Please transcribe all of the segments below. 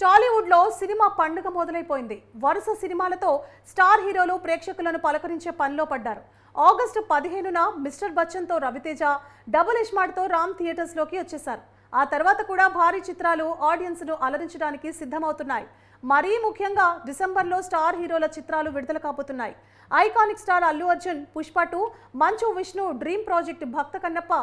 టాలీవుడ్ లో సినిమా పండుగ మొదలైపోయింది. వరుస సినిమాలతో స్టార్ హీరోలు ప్రేక్షకులను పలకరించే పనిలో పడ్డారు. ఆగస్టు 15న మిస్టర్ బచ్చన్ తో రవితేజ, డబుల్ ఇస్మార్ట్ తో రామ్ థియేటర్స్ లోకి వచ్చేశారు. ఆ తర్వాత కూడా భారీ చిత్రాలు ఆడియన్స్ ను అలరించడానికి సిద్ధమవుతున్నాయి. మరీ ముఖ్యంగా డిసెంబర్లో స్టార్ హీరోల చిత్రాలు విడుదల కాబోతున్నాయి. Iconic star Allu Arjun Pushpa 2, Manchu Vishnu dream project భక్త కన్నప్ప,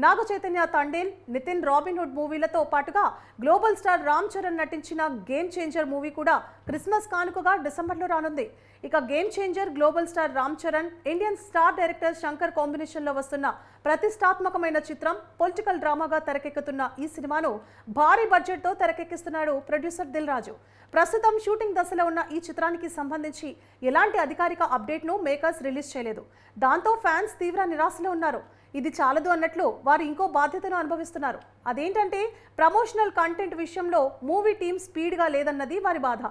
నాగ చైతన్య తండేల్, నితిన్ రాబిన్హుడ్ మూవీలతో పాటుగా గ్లోబల్ స్టార్ రామ్ చరణ్ నటించిన గేమ్ చేంజర్ మూవీ కూడా క్రిస్మస్ కానుకగా డిసెంబర్లో రానుంది. ఇక game changer, global star Ram Charan, Indian star director Shankar కాంబినేషన్లో వస్తున్న ప్రతిష్టాత్మకమైన చిత్రం పొలిటికల్ డ్రామాగా తెరకెక్కుతున్న ఈ సినిమాను భారీ బడ్జెట్తో తెరకెక్కిస్తున్నాడు ప్రొడ్యూసర్ దిల్ రాజు. ప్రస్తుతం షూటింగ్ దశలో ఉన్న ఈ చిత్రానికి సంబంధించి ఎలాంటి అధికారిక అప్డేట్ను మేకర్స్ రిలీజ్ చేయలేదు. దాంతో ఫ్యాన్స్ తీవ్ర నిరాశలో ఉన్నారు. ఇది చాలదు అన్నట్లు వారు ఇంకో బాధ్యతను అనుభవిస్తున్నారు. అదేంటంటే ప్రమోషనల్ కంటెంట్ విషయంలో మూవీ టీం స్పీడ్గా లేదన్నది వారి బాధ.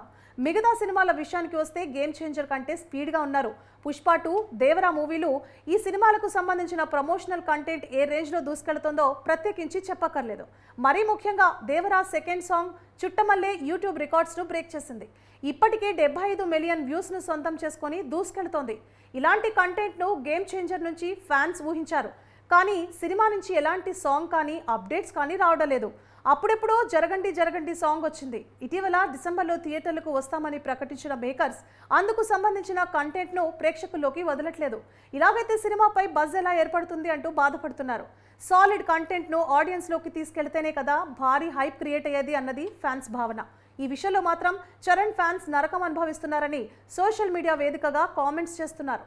మిగతా సినిమాల విషయానికి వస్తే గేమ్ చేంజర్ కంటే స్పీడ్గా ఉన్నారు. పుష్ప 2, దేవరా మూవీలు ఈ సినిమాలకు సంబంధించిన ప్రమోషనల్ కంటెంట్ ఏ రేంజ్లో దూసుకెళ్తుందో ప్రత్యేకించి చెప్పక్కర్లేదు. మరీ ముఖ్యంగా Devara second song Chuttamalle YouTube రికార్డ్స్ను break చేసింది. ఇప్పటికే 75 మిలియన్ వ్యూస్ను సొంతం చేసుకొని దూసుకెళ్తోంది. ఇలాంటి కంటెంట్ను గేమ్ చేంజర్ నుంచి ఫ్యాన్స్ ఊహించారు. కానీ సినిమా నుంచి ఎలాంటి సాంగ్ కానీ అప్డేట్స్ కానీ రావడం లేదు. అప్పుడెప్పుడో జరగండి జరగండి సాంగ్ వచ్చింది. ఇటీవల డిసెంబర్లో థియేటర్లకు వస్తామని ప్రకటించిన మేకర్స్ అందుకు సంబంధించిన కంటెంట్ను ప్రేక్షకుల్లోకి వదలట్లేదు. ఇలాగైతే సినిమాపై బజ్ ఎలా ఏర్పడుతుంది అంటూ బాధపడుతున్నారు. సాలిడ్ కంటెంట్ను ఆడియన్స్లోకి తీసుకెళ్తేనే కదా భారీ హైప్ క్రియేట్ అయ్యేది అన్నది ఫ్యాన్స్ భావన. ఈ విషయంలో మాత్రం చరణ్ ఫ్యాన్స్ నరకం అనుభవిస్తున్నారని సోషల్ మీడియా వేదికగా కామెంట్స్ చేస్తున్నారు.